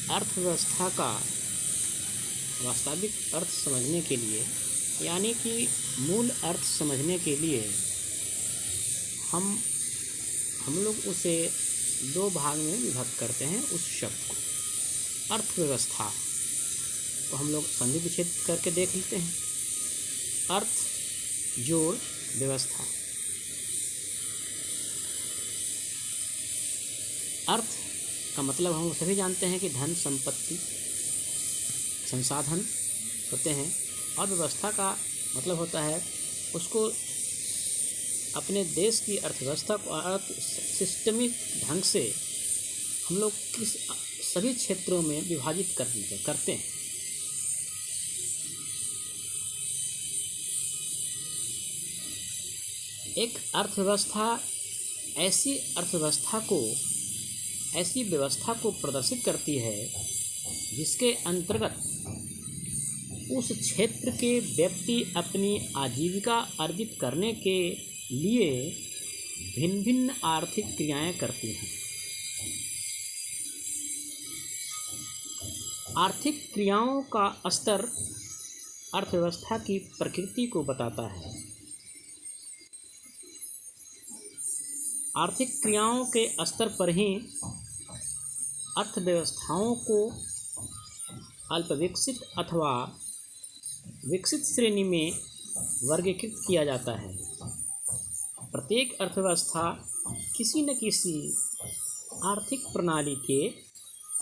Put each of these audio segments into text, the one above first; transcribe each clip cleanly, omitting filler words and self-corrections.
अर्थव्यवस्था का वास्तविक अर्थ समझने के लिए, यानी कि मूल अर्थ समझने के लिए हम लोग उसे दो भाग में विभक्त करते हैं। उस शब्द को अर्थव्यवस्था तो हम लोग संधि विच्छेद करके देख लेते हैं। अर्थ जोड़ व्यवस्था। अर्थ का मतलब हम सभी जानते हैं कि धन, संपत्ति, संसाधन होते हैं, और व्यवस्था का मतलब होता है उसको अपने देश की अर्थव्यवस्था को अर्थ सिस्टमिक ढंग से हम लोग किस सभी क्षेत्रों में विभाजित करते हैं। एक अर्थव्यवस्था ऐसी व्यवस्था को प्रदर्शित करती है जिसके अंतर्गत उस क्षेत्र के व्यक्ति अपनी आजीविका अर्जित करने के लिए भिन्न भिन्न आर्थिक क्रियाएं करती हैं। आर्थिक क्रियाओं का स्तर अर्थव्यवस्था की प्रकृति को बताता है। आर्थिक क्रियाओं के स्तर पर ही अर्थव्यवस्थाओं को अल्पविकसित अथवा विकसित श्रेणी में वर्गीकृत किया जाता है। प्रत्येक अर्थव्यवस्था किसी न किसी आर्थिक प्रणाली के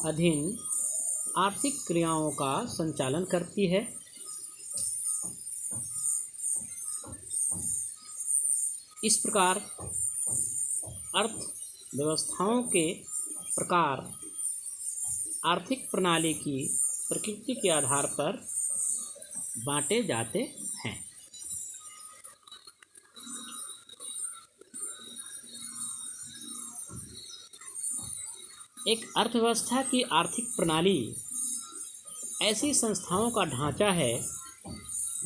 अधीन आर्थिक क्रियाओं का संचालन करती है। इस प्रकार अर्थव्यवस्थाओं के प्रकार आर्थिक प्रणाली की प्रकृति के आधार पर बांटे जाते हैं। एक अर्थव्यवस्था की आर्थिक प्रणाली ऐसी संस्थाओं का ढांचा है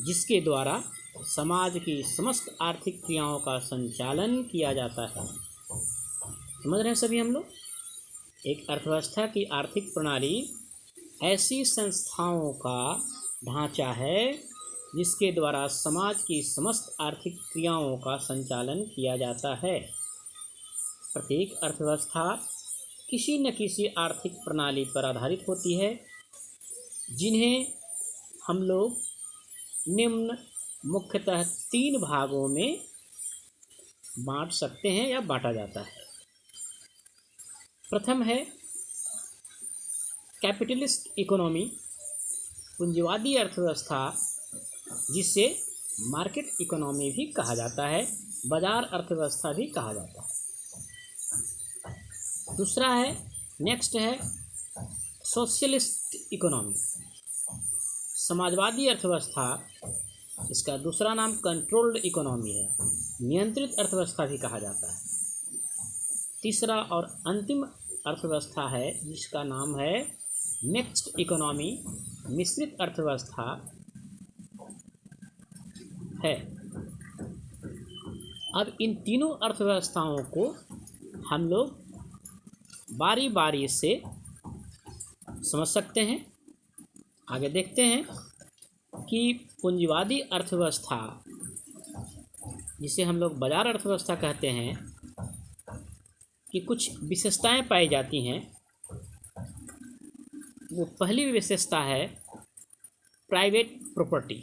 जिसके द्वारा समाज की समस्त आर्थिक क्रियाओं का संचालन किया जाता है। समझ रहे हैं सभी हम लोग? एक अर्थव्यवस्था की आर्थिक प्रणाली ऐसी संस्थाओं का ढांचा है जिसके द्वारा समाज की समस्त आर्थिक क्रियाओं का संचालन किया जाता है। प्रत्येक अर्थव्यवस्था किसी न किसी आर्थिक प्रणाली पर आधारित होती है, जिन्हें हम लोग निम्न मुख्यतः 3 भागों में बांट सकते हैं या बांटा जाता है। प्रथम है कैपिटलिस्ट इकोनॉमी, पूंजीवादी अर्थव्यवस्था, जिसे मार्केट इकोनॉमी भी कहा जाता है, बाजार अर्थव्यवस्था भी कहा जाता है। दूसरा है सोशलिस्ट इकोनॉमी, समाजवादी अर्थव्यवस्था, इसका दूसरा नाम कंट्रोल्ड इकोनॉमी है, नियंत्रित अर्थव्यवस्था भी कहा जाता है। तीसरा और अंतिम अर्थव्यवस्था है जिसका नाम है मिक्स्ड इकोनॉमी, मिश्रित अर्थव्यवस्था है। अब इन तीनों अर्थव्यवस्थाओं को हम लोग बारी बारी से समझ सकते हैं। आगे देखते हैं कि पूंजीवादी अर्थव्यवस्था, जिसे हम लोग बाजार अर्थव्यवस्था कहते हैं, कि कुछ विशेषताएं पाई जाती हैं। वो पहली विशेषता है प्राइवेट प्रॉपर्टी,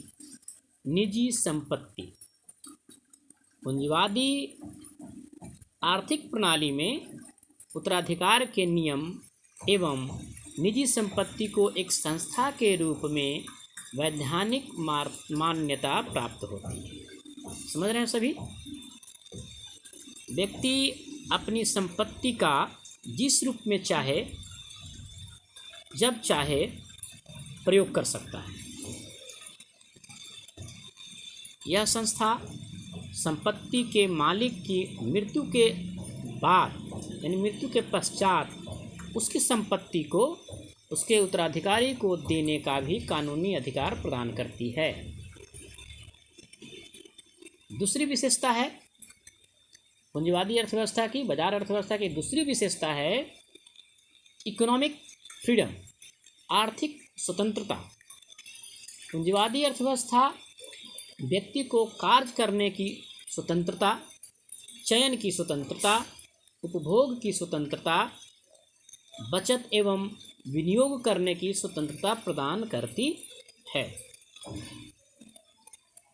निजी संपत्ति। पूंजीवादी आर्थिक प्रणाली में उत्तराधिकार के नियम एवं निजी संपत्ति को एक संस्था के रूप में वैधानिक मान्यता प्राप्त होती है। समझ रहे हैं सभी? व्यक्ति अपनी संपत्ति का जिस रूप में चाहे जब चाहे प्रयोग कर सकता है। यह संस्था संपत्ति के मालिक की मृत्यु के बाद यानी मृत्यु के पश्चात उसकी संपत्ति को उसके उत्तराधिकारी को देने का भी कानूनी अधिकार प्रदान करती है। दूसरी विशेषता है पूंजीवादी अर्थव्यवस्था की, बाजार अर्थव्यवस्था की दूसरी विशेषता है इकोनॉमिक फ्रीडम, आर्थिक स्वतंत्रता। पूंजीवादी अर्थव्यवस्था व्यक्ति को कार्य करने की स्वतंत्रता, चयन की स्वतंत्रता, उपभोग की स्वतंत्रता, बचत एवं विनियोग करने की स्वतंत्रता प्रदान करती है।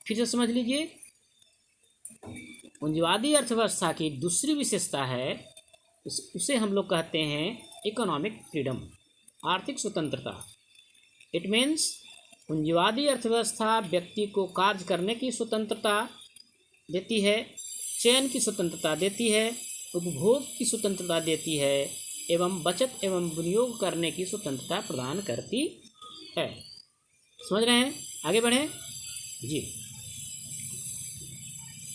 फिर से समझ लीजिए, पूंजीवादी अर्थव्यवस्था की दूसरी विशेषता है, उसे हम लोग कहते हैं इकोनॉमिक फ्रीडम, आर्थिक स्वतंत्रता। इट मीन्स पूंजीवादी अर्थव्यवस्था व्यक्ति को कार्य करने की स्वतंत्रता देती है, चयन की स्वतंत्रता देती है, उपभोग की स्वतंत्रता देती है एवं बचत एवं विनियोग करने की स्वतंत्रता प्रदान करती है। समझ रहे हैं? आगे बढ़ें जी।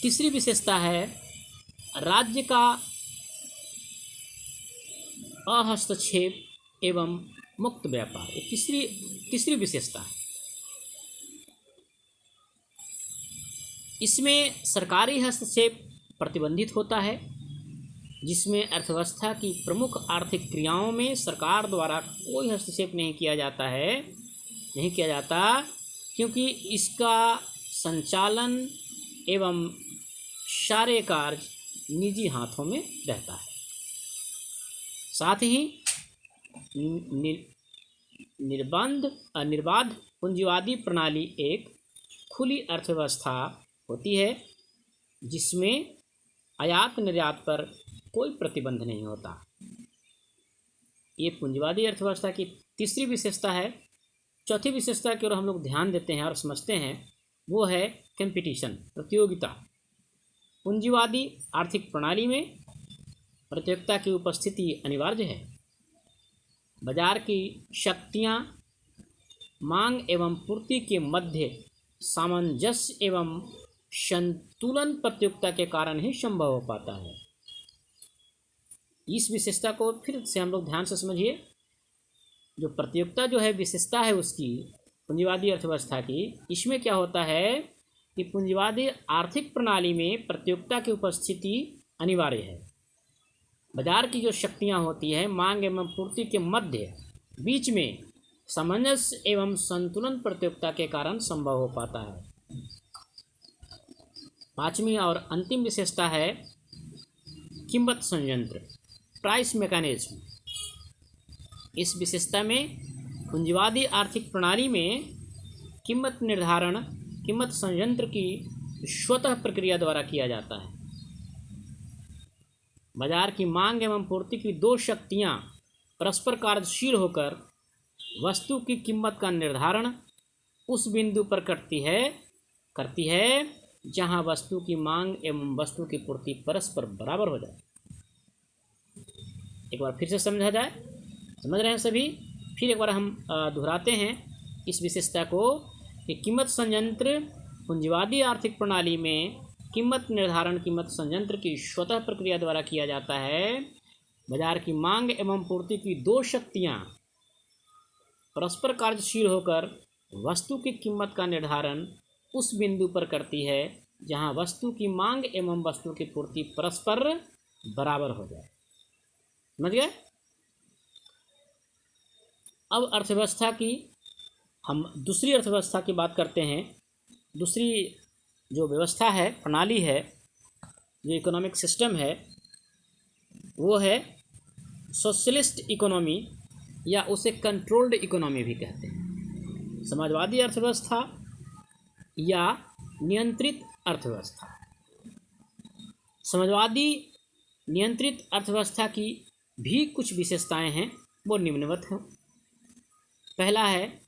तीसरी विशेषता है राज्य का अहस्तक्षेप एवं मुक्त व्यापार। ये तीसरी विशेषता है। इसमें सरकारी हस्तक्षेप प्रतिबंधित होता है, जिसमें अर्थव्यवस्था की प्रमुख आर्थिक क्रियाओं में सरकार द्वारा कोई हस्तक्षेप नहीं किया जाता, क्योंकि इसका संचालन एवं सारे कार्य निजी हाथों में रहता है। साथ ही निर्बाध पूंजीवादी प्रणाली एक खुली अर्थव्यवस्था होती है, जिसमें आयात निर्यात पर कोई प्रतिबंध नहीं होता। ये पूंजीवादी अर्थव्यवस्था की तीसरी विशेषता है। चौथी विशेषता की ओर हम लोग ध्यान देते हैं और समझते हैं, वो है कंपटीशन, प्रतियोगिता। पूंजीवादी आर्थिक प्रणाली में प्रतियोगिता की उपस्थिति अनिवार्य है। बाजार की शक्तियाँ मांग एवं पूर्ति के मध्य सामंजस्य एवं संतुलन प्रतियोगिता के कारण ही संभव हो पाता है। इस विशेषता को फिर से हम लोग ध्यान से समझिए। जो प्रतियोगिता जो है विशेषता है उसकी, पूंजीवादी अर्थव्यवस्था की, इसमें क्या होता है कि पूंजीवादी आर्थिक प्रणाली में प्रतियोगिता की उपस्थिति अनिवार्य है। बाजार की जो शक्तियाँ होती हैं मांग एवं पूर्ति के मध्य बीच में सामंजस्य एवं संतुलन प्रतियोगिता के कारण संभव हो पाता है। पांचवी और अंतिम विशेषता है कीमत संयंत्र, प्राइस मैकेनिज्म। इस विशेषता में पूंजीवादी आर्थिक प्रणाली में कीमत निर्धारण कीमत संयंत्र की स्वतः प्रक्रिया द्वारा किया जाता है। बाजार की मांग एवं पूर्ति की दो शक्तियां परस्पर कार्यशील होकर वस्तु की कीमत का निर्धारण उस बिंदु पर करती है जहां वस्तु की मांग एवं वस्तु की पूर्ति परस्पर बराबर हो जाए। एक बार फिर से समझा जाए, समझ रहे हैं सभी? फिर एक बार हम दोहराते हैं इस विशेषता को कि कीमत संयंत्र पूंजीवादी आर्थिक प्रणाली में कीमत निर्धारण कीमत संयंत्र की स्वतः प्रक्रिया द्वारा किया जाता है। बाजार की मांग एवं पूर्ति की दो शक्तियां परस्पर कार्यशील होकर वस्तु की कीमत का निर्धारण उस बिंदु पर करती है जहां वस्तु की मांग एवं वस्तु की पूर्ति परस्पर बराबर हो जाए। समझ गए? अब अर्थव्यवस्था की हम दूसरी अर्थव्यवस्था की बात करते हैं। दूसरी जो व्यवस्था है, प्रणाली है, जो इकोनॉमिक सिस्टम है, वो है सोशलिस्ट इकोनॉमी, या उसे कंट्रोल्ड इकोनॉमी भी कहते हैं। समाजवादी अर्थव्यवस्था या नियंत्रित अर्थव्यवस्था। समाजवादी नियंत्रित अर्थव्यवस्था की भी कुछ विशेषताएं हैं, वो निम्नवत हैं। पहला है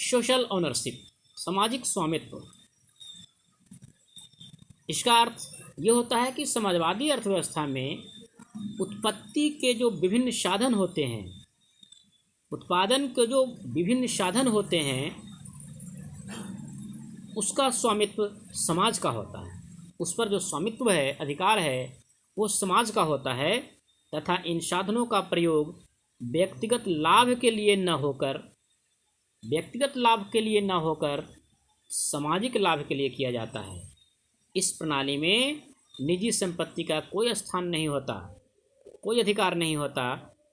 सोशल ओनरशिप, सामाजिक स्वामित्व। इसका अर्थ ये होता है कि समाजवादी अर्थव्यवस्था में उत्पत्ति के जो विभिन्न साधन होते हैं, उत्पादन के जो विभिन्न साधन होते हैं, उसका स्वामित्व समाज का होता है। उस पर जो स्वामित्व है, अधिकार है, वो समाज का होता है तथा इन साधनों का प्रयोग व्यक्तिगत लाभ के लिए न होकर सामाजिक लाभ के लिए किया जाता है। इस प्रणाली में निजी संपत्ति का कोई स्थान नहीं होता, कोई अधिकार नहीं होता।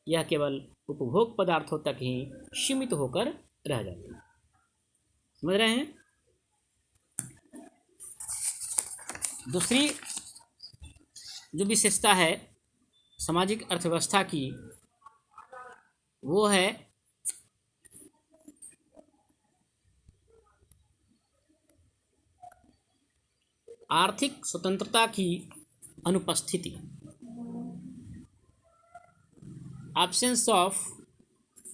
यह केवल उपभोग पदार्थों तक ही सीमित होकर रह जाती है। समझ रहे हैं? दूसरी जो विशेषता है सामाजिक अर्थव्यवस्था की, वो है आर्थिक स्वतंत्रता की अनुपस्थिति, absence of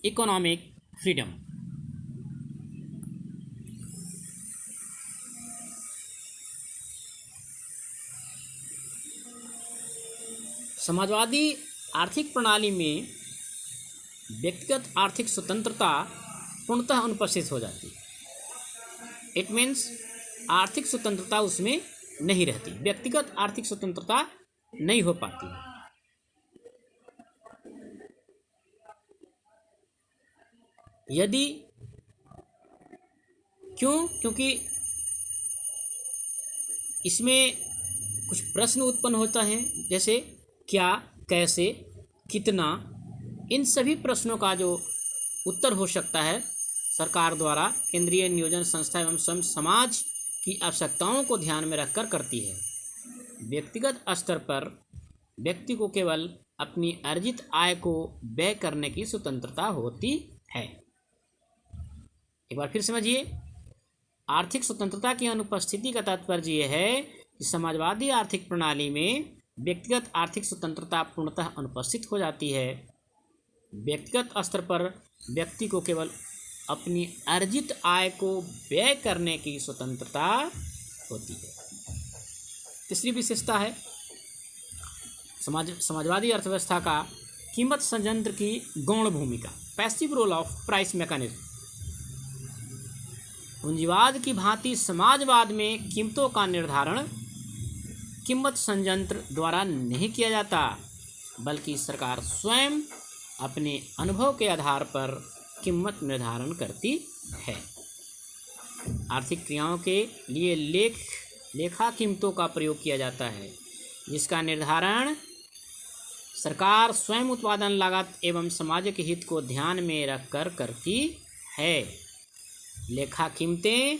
economic freedom. Samajwadi आर्थिक प्रणाली में व्यक्तिगत आर्थिक स्वतंत्रता पूर्णतः अनुपस्थित हो जाती है। इट मीन्स आर्थिक स्वतंत्रता उसमें नहीं रहती, व्यक्तिगत आर्थिक स्वतंत्रता नहीं हो पाती है। यदि क्योंकि इसमें कुछ प्रश्न उत्पन्न होता है, जैसे क्या, कैसे, कितना, इन सभी प्रश्नों का जो उत्तर हो सकता है सरकार द्वारा केंद्रीय नियोजन संस्था एवं समाज की आवश्यकताओं को ध्यान में रखकर करती है। व्यक्तिगत स्तर पर व्यक्ति को केवल अपनी अर्जित आय को व्यय करने की स्वतंत्रता होती है। एक बार फिर समझिए, आर्थिक स्वतंत्रता की अनुपस्थिति का तात्पर्य यह है कि समाजवादी आर्थिक प्रणाली में व्यक्तिगत आर्थिक स्वतंत्रता पूर्णतः अनुपस्थित हो जाती है। व्यक्तिगत स्तर पर व्यक्ति को केवल अपनी अर्जित आय को व्यय करने की स्वतंत्रता होती है। तीसरी विशेषता है समाजवादी अर्थव्यवस्था का कीमत संयंत्र की गौण भूमिका, passive role of price mechanism. पूंजीवाद की भांति समाजवाद में कीमतों का निर्धारण कीमत संयंत्र द्वारा नहीं किया जाता, बल्कि सरकार स्वयं अपने अनुभव के आधार पर कीमत निर्धारण करती है। आर्थिक क्रियाओं के लिए लेखा कीमतों का प्रयोग किया जाता है, जिसका निर्धारण सरकार स्वयं उत्पादन लागत एवं सामाजिक हित को ध्यान में रखकर करती है। लेखा कीमतें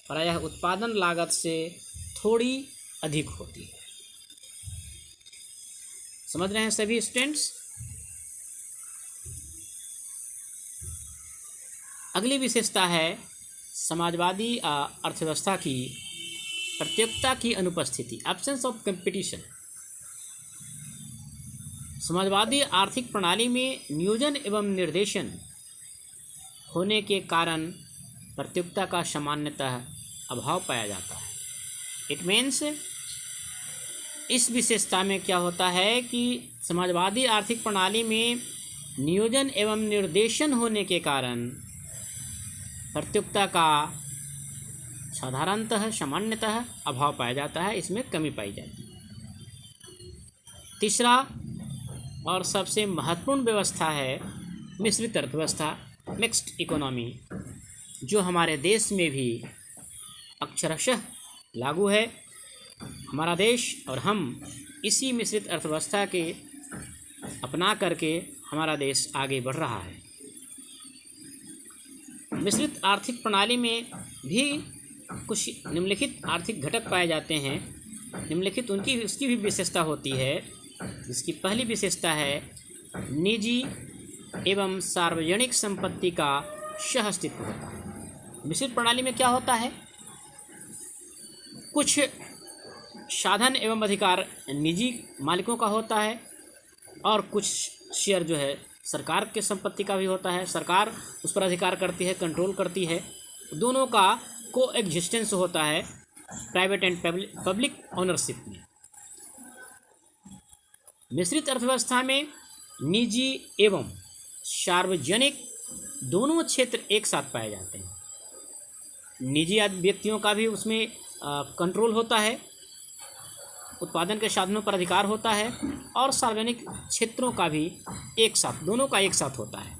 प्रायः उत्पादन लागत से थोड़ी अधिक होती है। समझ रहे हैं सभी स्टूडेंट्स? अगली विशेषता है समाजवादी अर्थव्यवस्था की प्रतियोगिता की अनुपस्थिति, एब्सेंस ऑफ कंपटीशन। समाजवादी आर्थिक प्रणाली में नियोजन एवं निर्देशन होने के कारण प्रतियोगिता का सामान्यतः अभाव पाया जाता है। इट मीन्स इस विशेषता में क्या होता है कि समाजवादी आर्थिक प्रणाली में नियोजन एवं निर्देशन होने के कारण प्रतियोगिता का साधारणतः सामान्यतः अभाव पाया जाता है, इसमें कमी पाई जाती है। तीसरा और सबसे महत्वपूर्ण व्यवस्था है मिश्रित अर्थव्यवस्था, मिक्स्ड इकोनॉमी, जो हमारे देश में भी अक्षरशः लागू है। हमारा देश और हम इसी मिश्रित अर्थव्यवस्था के अपना करके हमारा देश आगे बढ़ रहा है। मिश्रित आर्थिक प्रणाली में भी कुछ निम्नलिखित आर्थिक घटक पाए जाते हैं। निम्नलिखित उसकी भी विशेषता होती है, जिसकी पहली विशेषता है निजी एवं सार्वजनिक संपत्ति का सह अस्तित्व होता है। मिश्रित प्रणाली में क्या होता है, कुछ साधन एवं अधिकार निजी मालिकों का होता है और कुछ शेयर जो है सरकार के संपत्ति का भी होता है। सरकार उस पर अधिकार करती है, कंट्रोल करती है। दोनों का को एग्जिस्टेंस होता है प्राइवेट एंड पब्लिक ओनरशिप में। मिश्रित अर्थव्यवस्था में निजी एवं सार्वजनिक दोनों क्षेत्र एक साथ पाए जाते हैं। निजी व्यक्तियों का भी उसमें कंट्रोल होता है, उत्पादन के साधनों पर अधिकार होता है, और सार्वजनिक क्षेत्रों का भी एक साथ, दोनों का एक साथ होता है।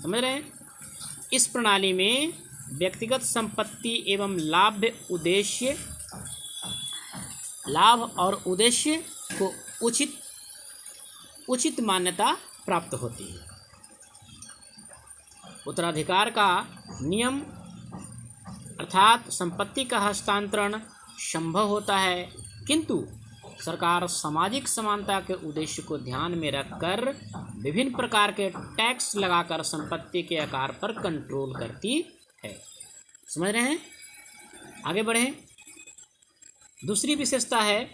समझ रहे हैं? इस प्रणाली में व्यक्तिगत संपत्ति एवं लाभ और उद्देश्य को उचित मान्यता प्राप्त होती है। उत्तराधिकार का नियम अर्थात संपत्ति का हस्तांतरण संभव होता है, किंतु सरकार सामाजिक समानता के उद्देश्य को ध्यान में रखकर विभिन्न प्रकार के टैक्स लगाकर संपत्ति के आकार पर कंट्रोल करती है। समझ रहे हैं? आगे बढ़ें। दूसरी विशेषता है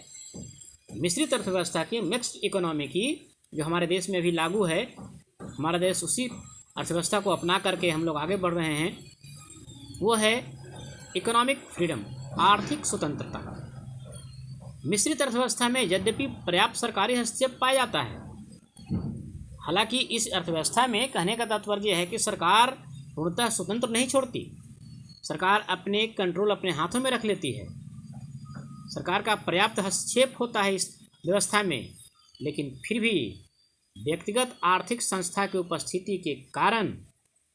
मिश्रित अर्थव्यवस्था की, मिक्स्ड इकोनॉमी की, जो हमारे देश में भी लागू है। हमारा देश उसी अर्थव्यवस्था को अपना करके हम लोग आगे बढ़ रहे हैं। वो है इकोनॉमिक फ्रीडम, आर्थिक स्वतंत्रता। मिश्रित अर्थव्यवस्था में यद्यपि पर्याप्त सरकारी हस्तक्षेप पाया जाता है, हालांकि इस अर्थव्यवस्था में कहने का तात्पर्य है कि सरकार पूर्णतः स्वतंत्र नहीं छोड़ती। सरकार अपने कंट्रोल अपने हाथों में रख लेती है। सरकार का पर्याप्त हस्तक्षेप होता है इस व्यवस्था में, लेकिन फिर भी व्यक्तिगत आर्थिक संस्था की उपस्थिति के कारण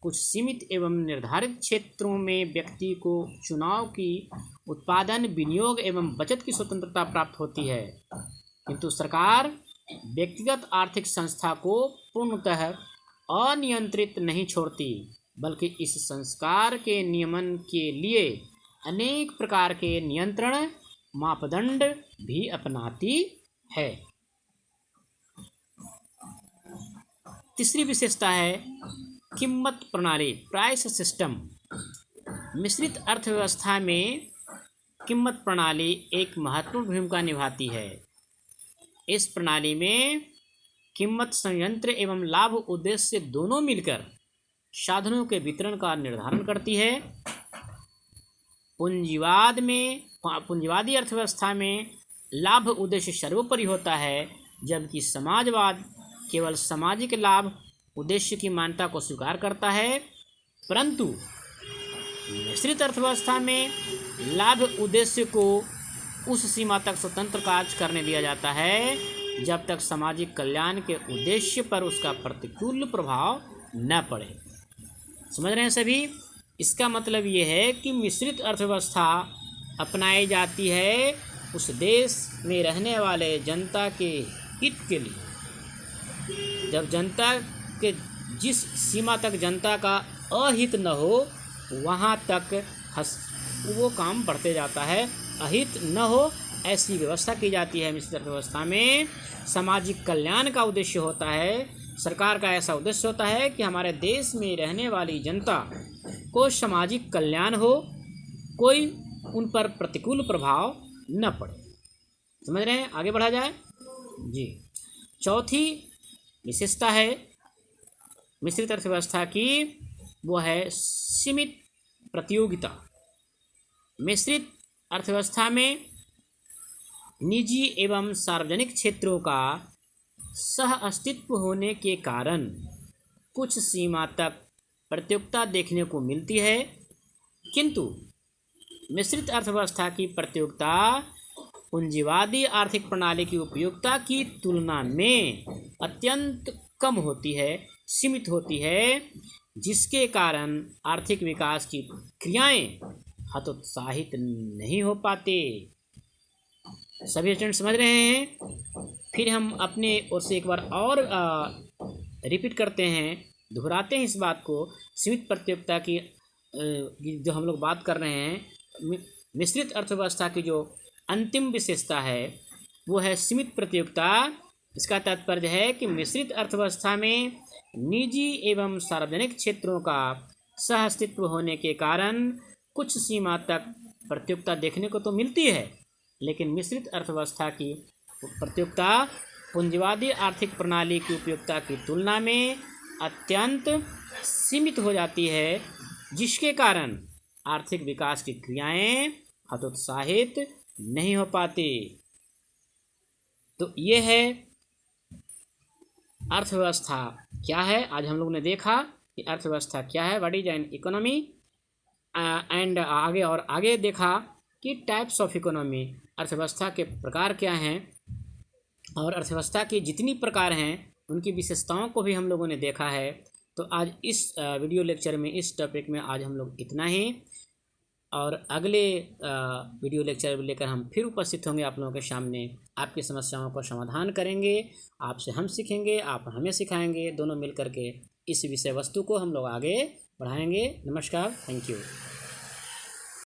कुछ सीमित एवं निर्धारित क्षेत्रों में व्यक्ति को चुनाव की, उत्पादन, विनियोग एवं बचत की स्वतंत्रता प्राप्त होती है, किंतु सरकार व्यक्तिगत आर्थिक संस्था को पूर्णतः अनियंत्रित नहीं छोड़ती, बल्कि इस संस्कार के नियमन के लिए अनेक प्रकार के नियंत्रण मापदंड भी अपनाती है। तीसरी विशेषता है कीमत प्रणाली, प्राइस सिस्टम। मिश्रित अर्थव्यवस्था में कीमत प्रणाली एक महत्वपूर्ण भूमिका निभाती है। इस प्रणाली में कीमत संयंत्र एवं लाभ उद्देश्य दोनों मिलकर साधनों के वितरण का निर्धारण करती है। पूंजीवादी अर्थव्यवस्था में लाभ उद्देश्य सर्वोपरि होता है, जबकि समाजवाद केवल सामाजिक लाभ उद्देश्य की मान्यता को स्वीकार करता है। परंतु मिश्रित अर्थव्यवस्था में लाभ उद्देश्य को उस सीमा तक स्वतंत्र कार्य करने दिया जाता है जब तक सामाजिक कल्याण के उद्देश्य पर उसका प्रतिकूल प्रभाव न पड़े। समझ रहे हैं सभी? इसका मतलब ये है कि मिश्रित अर्थव्यवस्था अपनाई जाती है उस देश में रहने वाले जनता के हित के लिए। जब जनता के जिस सीमा तक जनता का अहित न हो, वहाँ तक वो काम बढ़ते जाता है। अहित न हो ऐसी व्यवस्था की जाती है। मिश्रित अर्थव्यवस्था में सामाजिक कल्याण का उद्देश्य होता है। सरकार का ऐसा उद्देश्य होता है कि हमारे देश में रहने वाली जनता को सामाजिक कल्याण हो, कोई उन पर प्रतिकूल प्रभाव न पड़े। समझ रहे हैं? आगे बढ़ा जाए जी। चौथी विशेषता है मिश्रित अर्थव्यवस्था की, वो है सीमित प्रतियोगिता। मिश्रित अर्थव्यवस्था में निजी एवं सार्वजनिक क्षेत्रों का सह अस्तित्व होने के कारण कुछ सीमा तक प्रतियोगिता देखने को मिलती है, किंतु मिश्रित अर्थव्यवस्था की प्रतियोगिता पूंजीवादी आर्थिक प्रणाली की उपयोगिता की तुलना में अत्यंत कम होती है, सीमित होती है, जिसके कारण आर्थिक विकास की क्रियाएं हतोत्साहित नहीं हो पाते। सभी स्टूडेंट समझ रहे हैं? फिर हम अपने ओर से एक बार और रिपीट करते हैं, दोहराते हैं इस बात को। सीमित प्रतियोगिता की जो हम लोग बात कर रहे हैं, मिश्रित अर्थव्यवस्था की जो अंतिम विशेषता है वो है सीमित प्रतियोगिता। इसका तात्पर्य है कि मिश्रित अर्थव्यवस्था में निजी एवं सार्वजनिक क्षेत्रों का सह अस्तित्व होने के कारण कुछ सीमा तक प्रतियोगिता देखने को तो मिलती है, लेकिन मिश्रित अर्थव्यवस्था की प्रतियोगिता पूंजीवादी आर्थिक प्रणाली की उपयोगिता की तुलना में अत्यंत सीमित हो जाती है, जिसके कारण आर्थिक विकास की क्रियाएं हतोत्साहित नहीं हो पाती। तो ये है अर्थव्यवस्था क्या है। आज हम लोग ने देखा कि अर्थव्यवस्था क्या है, what is an economy, and आगे देखा कि टाइप्स ऑफ इकोनॉमी, अर्थव्यवस्था के प्रकार क्या हैं, और अर्थव्यवस्था की जितनी प्रकार हैं उनकी विशेषताओं को भी हम लोगों ने देखा है। तो आज इस वीडियो लेक्चर में, इस टॉपिक में आज हम लोग इतना ही, और अगले वीडियो लेक्चर लेकर हम फिर उपस्थित होंगे आप लोगों के सामने। आपकी समस्याओं का समाधान करेंगे। आपसे हम सीखेंगे, आप हमें सिखाएंगे, दोनों मिल करके इस विषय वस्तु को हम लोग आगे बढ़ाएंगे। नमस्कार, थैंक यू।